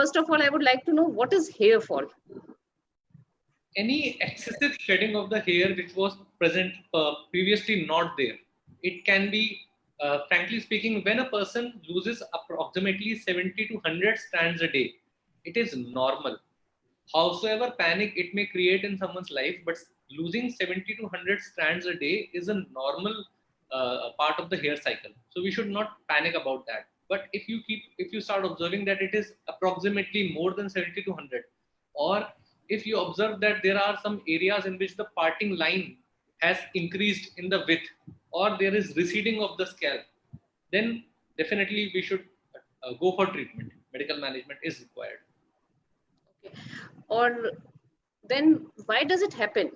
first of all, I would like to know what is hair fall. Any excessive shedding of the hair which was present previously not there. It can be, frankly speaking, when a person loses approximately 70 to 100 strands a day, it is normal. Howsoever panic it may create in someone's life, but losing 70 to 100 strands a day is a normal part of the hair cycle. So we should not panic about that. But if you start observing that it is approximately more than 70 to 100, or if you observe that there are some areas in which the parting line has increased in the width, or there is receding of the scalp, then definitely we should go for treatment. Medical management is required. Okay. Or then why does it happen?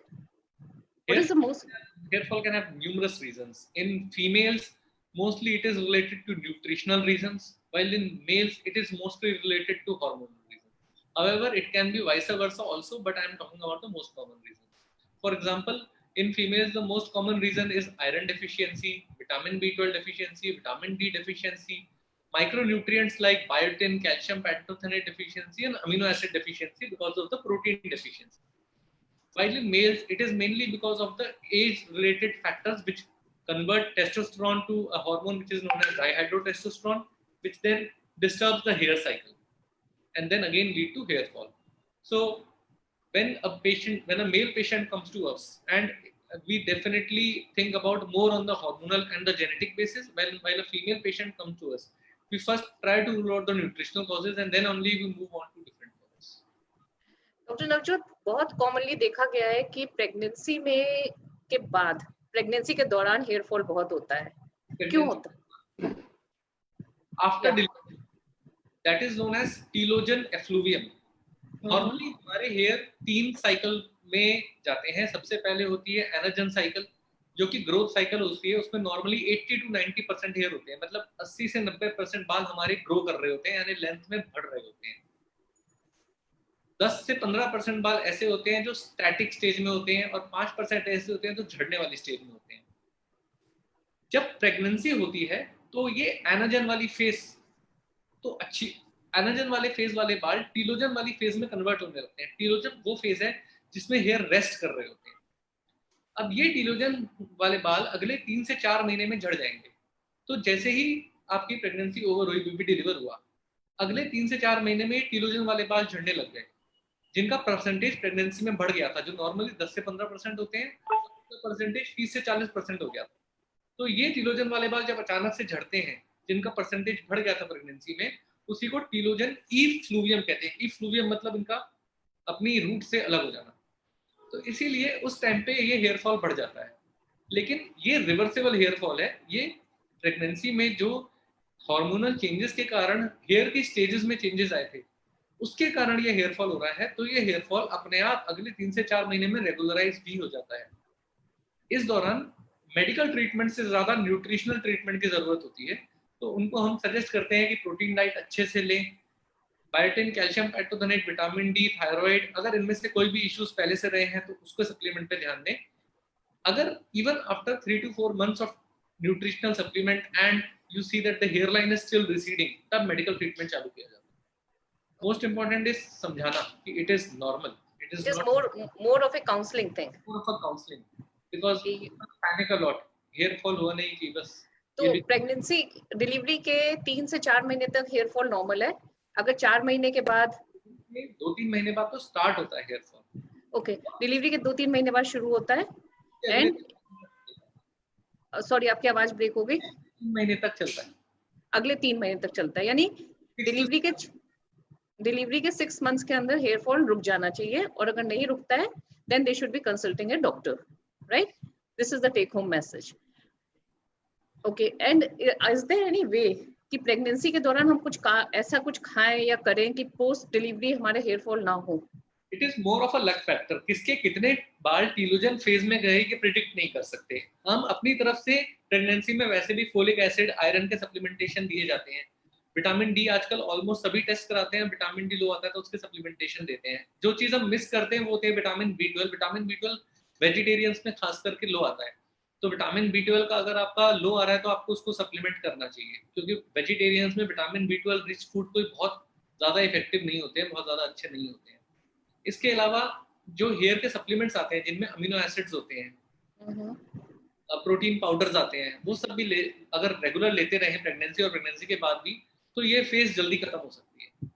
What is the most? Hair fall can have numerous reasons. In females, mostly it is related to nutritional reasons, while in males it is mostly related to hormonal reasons. However, it can be vice versa also, but I am talking about the most common reasons. For example, in females, the most common reason is iron deficiency, vitamin B12 deficiency, vitamin D deficiency, micronutrients like biotin, calcium pantothenate deficiency, and amino acid deficiency because of the protein deficiency. While in males, it is mainly because of the age-related factors which convert testosterone to a hormone which is known as dihydrotestosterone, which then disturbs the hair cycle and then again lead to hair fall. So when a male patient comes to us, and we definitely think about more on the hormonal and the genetic basis, while a female patient comes to us, we first try to rule out the nutritional causes and then only we move on to different causes. Doctor Navjot, बहुत commonly देखा गया है कि pregnancy में के बाद, pregnancy के दौरान हेयर फॉल बहुत होता है. क्यों होता है? After delivery, that is known as telogen effluvium. Normally हमारे हेयर 3 साइकिल में जाते हैं. सबसे पहले होती है एनाजन साइकिल, जो कि ग्रोथ साइकिल होती है. उसमें नॉर्मली 80 to 90% हेयर होते हैं, मतलब 80 से 90% बाल हमारे ग्रो कर रहे होते हैं, यानी लेंथ में बढ़ रहे होते हैं. 10 से 15% बाल ऐसे होते हैं जो स्टैटिक स्टेज में होते हैं, और 5% ऐसे होते हैं जो झड़ने वाली स्टेज में होते हैं. जब प्रेगनेंसी होती है तो ये एनाजन वाली फेज तो अच्छी, एनाजन वाले फेज वाले बाल टीलोजन वाली फेज में कन्वर्ट होने लगते हैं. टीलोजन वो फेज है जिसमें हेयर रेस्ट कर रहे होते हैं. अब ये टीलोजन वाले बाल अगले 3 से 4 महीने में झड़ जाएंगे. तो जैसे ही आपकी प्रेगनेंसी ओवर हुई, बेबी डिलीवर हुआ, अगले 3 से 4 महीने में टीलोजन वाले बाल झड़ने लग गए, जिनका परसेंटेज प्रेगनेंसी में बढ़ गया था. जो नॉर्मली 10 से 15% होते हैं, तो परसेंटेज 30 से 40% हो गया था. तो ये टीलोजन वाले बाल जब अचानक से झड़ते हैं, जिनका परसेंटेज बढ़ गया था प्रेगनेंसी में, उसी को टीलोजन इफ्लूवियम कहते हैं. इफ्लूवियम मतलब इनका अपनी रूट से अलग हो जाना. तो इसीलिए उस टाइम पे ये हेयर फॉल बढ़ जाता है. लेकिन ये रिवर्सेबल हेयर फॉल है. ये प्रेगनेंसी में जो हार्मोनल चेंजेस के कारण हेयर की स्टेजेस में चेंजेस आए थे, उसके कारण ये हेयर फॉल हो रहा है. तो ये हेयर फॉल अपने आप अगले 3 से 4 महीने में रेगुलराइज भी हो जाता है. इस दौरान मेडिकल ट्रीटमेंट से ज्यादा न्यूट्रिशनल ट्रीटमेंट की जरूरत होती है. तो उनको हम सजेस्ट करते हैं कि प्रोटीन डाइट अच्छे से लें, biotin, calcium pantothenate, vitamin D, thyroid, अगर इनमें से कोई भी इश्यूज पहले से रहे हैं तो उसको सप्लीमेंट पे ध्यान दें. अगर even after 3 to 4 months of nutritional supplement and you see that the hair line is still receding, तब मेडिकल ट्रीटमेंट चालू किया जाता है. मोस्ट इंपॉर्टेंट इज समझाना कि it is normal. It is more of a counseling thing. more of a counseling because panic a lot. Hair fall हुआ नहीं कि बस. तो प्रेगनेंसी डिलीवरी के 3 से 4 महीने तक हेयर फॉल नॉर्मल है. अगर 4 महीने के बाद, 2-3 महीने बाद तो स्टार्ट होता है हेयर फॉल. ओके, डिलीवरी के 2-3 महीने बाद शुरू होता है. एंड सॉरी, आपकी आवाज ब्रेक हो गई. 3 महीने तक चलता है. अगले 3 महीने तक चलता है, यानी डिलीवरी के 6 months के अंदर हेयर फॉल रुक जाना चाहिए. और अगर नहीं रुकता है, then they should be consulting a doctor, right? This is the take home message. Okay, and is there any way कि प्रेगनेंसी के दौरान हम ऐसा कुछ खाएं या करें कि पोस्ट डिलीवरी हमारे हेयर फॉल ना हो? It is more of a luck factor. किसके कितने बाल टीलोजन फेज में गए ये प्रिडिक्ट नहीं कर सकते. हम अपनी तरफ से प्रेगनेंसी में वैसे भी फोलिक एसिड, आयरन के सप्लीमेंटेशन दिए जाते हैं. विटामिन डी आजकल ऑलमोस्ट सभी टेस्ट कराते हैं. विटामिन डी लो आता है तो उसके सप्लीमेंटेशन देते हैं. जो चीज हम मिस करते हैं वो होते हैं vitamin B12. Vitamin B12 vegetarians में खास करके लो आता है. तो विटामिन B12 का अगर आपका लो आ रहा है तो आपको उसको सप्लीमेंट करना चाहिए, क्योंकि वेजिटेरियंस में विटामिन B12 रिच फूड कोई बहुत ज्यादा इफेक्टिव नहीं होते हैं, बहुत ज्यादा अच्छे नहीं होते हैं। इसके अलावा जो हेयर के सप्लीमेंट्स आते हैं जिनमें अमीनो एसिड्स होते हैं, प्रोटीन पाउडर्स आते हैं, वो सब भी अगर रेगुलर लेते रहे प्रेगनेंसी और प्रेगनेंसी के बाद भी, तो ये फेज जल्दी खत्म हो सकती है।